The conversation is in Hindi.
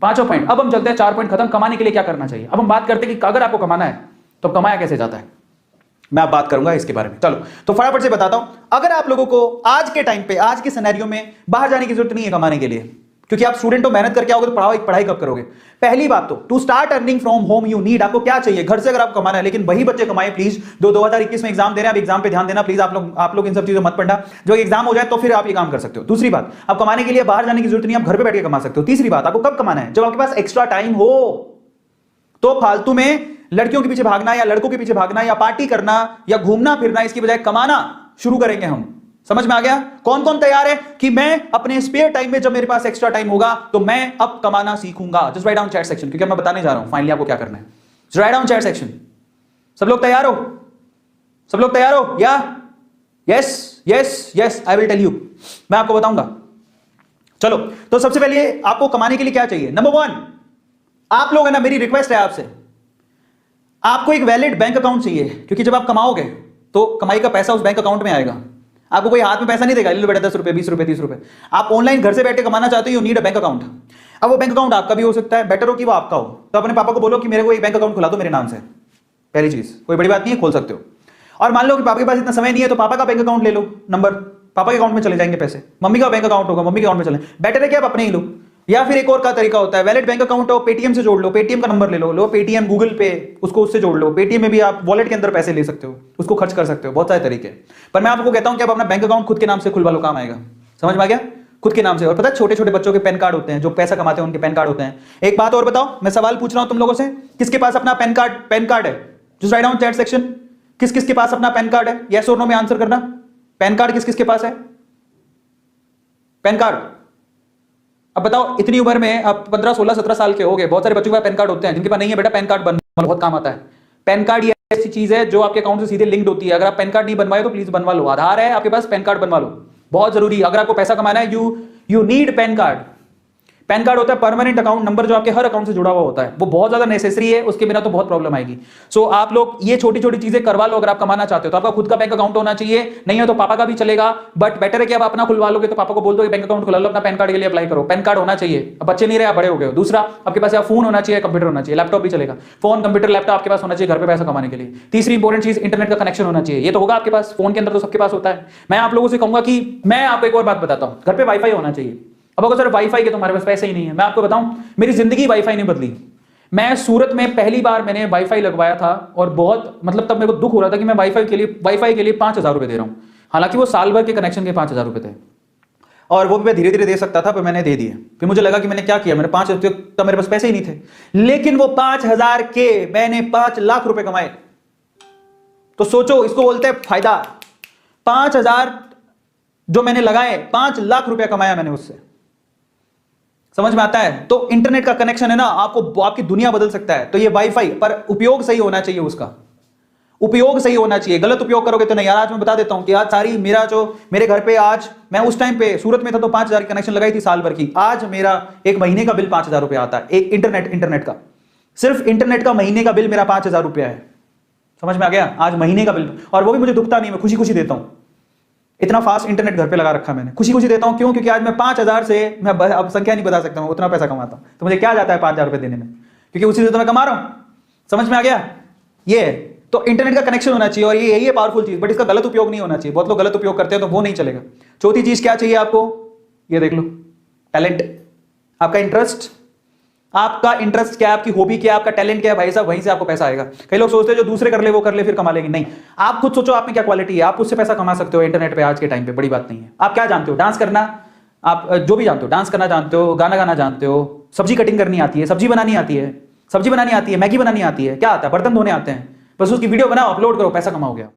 पांचों पॉइंट। अब हम चलते हैं 4 पॉइंट खत्म, कमाने के लिए क्या करना चाहिए। अब हम बात करते हैं कि अगर आपको कमाना है तो कमाया कैसे जाता है, मैं अब बात करूंगा इसके बारे में। चलो तो फटाफट से बताता हूं। अगर आप लोगों को आज के टाइम पे, आज के सिनेरियो में बाहर जाने की जरूरत नहीं है कमाने के लिए, क्योंकि आप स्टूडेंट हो, मेहनत करके आओगे तो पढ़ाई कब करोगे। पहली बात तो to start earning from home you need, आपको क्या चाहिए घर से अगर आपको कमाना है। लेकिन वही बच्चे कमाए प्लीज जो 2021 में एग्जाम दे रहे हैं, आप एग्जाम पे ध्यान देना प्लीज। आप लोग इन सब चीजों मत पढ़ना, जो एग्जाम हो जाए तो फिर आप ये काम कर सकते हो। दूसरी बात, आप कमाने के लिए बाहर जाने की जरूरत नहीं, आप घर पे बैठ के कमा सकते हो। तीसरी बात, आपको कब कमाना है, जब आपके पास एक्स्ट्रा टाइम हो। तो फालतू में लड़कियों के पीछे भागना या लड़कों के पीछे भागना या पार्टी करना या घूमना फिरना, इसकी बजाय कमाना शुरू करेंगे हम। समझ में आ गया। कौन कौन तैयार है कि मैं अपने स्पेयर टाइम में, जब मेरे पास एक्स्ट्रा टाइम होगा तो मैं अब कमाना सीखूंगा। Just write down chat section, क्योंकि मैं बताने जा रहा हूं फाइनली आपको क्या करना है। Just write down chat section. सब लोग तैयार हो, सब लोग तैयार हो या yes yes yes, I will tell you, मैं आपको बताऊंगा। चलो तो सबसे पहले आपको कमाने के लिए क्या चाहिए। नंबर 1, आप लोग है ना, मेरी रिक्वेस्ट है आपसे, आपको एक वैलिड बैंक अकाउंट चाहिए, क्योंकि जब आप कमाओगे तो कमाई का पैसा उस बैंक अकाउंट में आएगा। आपको कोई हाथ में पैसा नहीं देगा, ले लो बेटा 10 रुपए 20 रुपए 30 रुपए। आप ऑनलाइन घर से बैठ के कमाना चाहते हो, you need a bank account. अब वो बैंक अकाउंट आपका भी हो सकता है, बेटर हो कि वो आपका हो। तो अपने पापा को बोलो कि मेरे को एक बैंक अकाउंट खुला दो मेरे नाम से। पहली चीज, कोई बड़ी बात नहीं है, खोल सकते हो। और मान लो कि पापा के पास इतना समय नहीं है तो पापा का बैंक अकाउंट ले लो, नंबर पापा के अकाउंट में चले जाएंगे पैसे। मम्मी का बैंक अकाउंट होगा, मम्मी के अकाउंट में चले, बेटर है कि आप अपने ही लो। या फिर एक और का तरीका होता है, वैलिड बैंक अकाउंट हो, पेटीएम से जोड़ लो, पेटीएम का नंबर ले लो पेटीएम गूगल पे, उसको उससे जोड़ लो। पेटीएम में भी आप वॉलेट के अंदर पैसे ले सकते हो, उसको खर्च कर सकते हो, बहुत सारे तरीके। पर मैं आपको कहता हूं कि आप अपना बैंक अकाउंट खुद के नाम से खुलवा लो, काम आएगा। समझ में आ गया, खुद के नाम से। और पता है छोटे छोटे बच्चों के पैन कार्ड होते हैं, जो पैसा कमाते हैं उनके पैन कार्ड होते हैं। एक बात और बताओ, मैं सवाल पूछ रहा हूं तुम लोगों से, किसके पास अपना पैन कार्ड है, just write down chat section. किस किस के पास अपना पैन कार्ड है, यस और नो में आंसर करना। पैन कार्ड किस किस के पास है, पैन कार्ड। अब बताओ, इतनी उम्र में आप 15 16 17 साल के हो गए, बहुत सारे बच्चों के पास पैन कार्ड होते हैं, जिनके पास नहीं है बेटा पैन कार्ड बनवा, बहुत काम आता है। पैन कार्ड ये ऐसी चीज है जो आपके अकाउंट से सीधे लिंक्ड होती है। अगर आप पैन कार्ड नहीं बनवाए तो प्लीज बनवा लो। आधार है आपके पास, पैन कार्ड बनवा लो, बहुत जरूरी है। अगर आपको पैसा कमाना है, you need pan card. Pan card होता है परमानेंट अकाउंट नंबर, जो आपके हर अकाउंट से जुड़ा हुआ होता है। वो बहुत ज्यादा नेसेसरी है, उसके बिना तो बहुत प्रॉब्लम आएगी। सो आप लोग ये छोटी छोटी चीजें करवा लो। अगर आप कमाना चाहते हो तो आपका खुद का बैंक अकाउंट होना चाहिए, नहीं है तो पापा का भी चलेगा, बट बेटर है कि आप अपना खुलवा लोगे तो पापा को बोल दो बैंक अकाउंट खुला लो, अपना पैन कार्ड के लिए अप्लाई करो। पैन कार्ड होना चाहिए, अब बच्चे नहीं रहे, आप बड़े हो गए हो। दूसरा, आपके पास फोन होना चाहिए, कंप्यूटर होना चाहिए, लैपटॉप भी चलेगा। फोन कंप्यूटर लैपटॉप आपके पास होना चाहिए घर पे पैसा कमाने के लिए। तीसरी इंपॉर्टेंट चीज, इंटरनेट का कनेक्शन होना चाहिए। ये तो होगा आपके पास, फोन के अंदर तो सबके पास होता है। मैं आप लोगों से कहूंगा कि मैं आपको एक और बात बताता हूं, घर पे वाईफाई होना चाहिए। अब अगर सर वाईफाई के तुम्हारे पास पैसे ही नहीं है, मैं आपको बताऊं, मेरी जिंदगी वाईफाई ने बदली। मैं सूरत में पहली बार मैंने वाईफाई लगवाया था और बहुत मतलब तब मेरे को दुख हो रहा था कि मैं वाईफाई के लिए 5,000 रुपए दे रहा हूं। हालांकि वो साल भर के कनेक्शन के 5,000 रुपए थे और वो भी मैं धीरे धीरे दे सकता था, पर मैंने दे दिए। फिर मुझे लगा कि मैंने क्या किया, मैंने 5,000 तब मेरे पास पैसे ही नहीं थे, लेकिन वो 5,000 के मैंने 5 लाख रुपए कमाए। तो सोचो, इसको बोलते हैं फायदा। 5,000 जो मैंने लगाए, 5 लाख रुपया कमाया मैंने उससे। समझ में आता है। तो इंटरनेट का कनेक्शन है ना, आपको आपकी दुनिया बदल सकता है। तो ये वाईफाई, पर उपयोग सही होना चाहिए, उसका उपयोग सही होना चाहिए। गलत उपयोग करोगे तो नहीं। यार आज मैं बता देता हूं कि आज सारी मेरे घर पे, आज मैं उस टाइम पे सूरत में था तो 5,000 की कनेक्शन लगाई थी साल भर की। आज मेरा एक महीने का बिल 5,000 रुपया आता है, एक इंटरनेट का, सिर्फ इंटरनेट का महीने का बिल मेरा 5,000 रुपया है। समझ में आ गया, आज महीने का बिल। और वो भी मुझे दुखता नहीं, मैं खुशी खुशी देता हूं। इतना फास्ट इंटरनेट घर पे लगा रखा मैंने, खुशी खुशी देता हूं। क्यों? क्योंकि आज मैं 5,000 से, मैं अब संख्या नहीं बता सकता, मैं उतना पैसा कमाता हूं। तो मुझे क्या जाता है 5,000 रुपए देने में, क्योंकि उसी से तो मैं कमा रहा हूं। समझ में आ गया। ये तो इंटरनेट का कनेक्शन होना चाहिए, और यही है पावरफुल चीज, बट इसका गलत उपयोग नहीं होना चाहिए। बहुत लोग गलत उपयोग करते हैं तो वो नहीं चलेगा। चौथी चीज क्या चाहिए आपको, ये देख लो, टैलेंट। आपका इंटरेस्ट, आपका इंटरेस्ट क्या है, आपकी हॉबी क्या है, आपका टैलेंट क्या है, भाई साहब, वहीं से आपको पैसा आएगा। कई लोग सोचते हैं जो दूसरे कर ले वो कर ले फिर कमा लेंगे, नहीं। आप खुद सोचो आप में क्या क्वालिटी है, आप उससे पैसा कमा सकते हो इंटरनेट पे आज के टाइम पे, बड़ी बात नहीं है। आप क्या जानते हो, डांस करना, आप जो भी जानते हो, डांस करना जानते हो, गाना गाना जानते हो, सब्जी कटिंग करनी आती है, सब्जी बनानी आती है, मैगी बनानी आती है, क्या आता है, बर्तन धोने आते हैं, बस उसकी वीडियो बनाओ, अपलोड करो, पैसा कमाओ गया।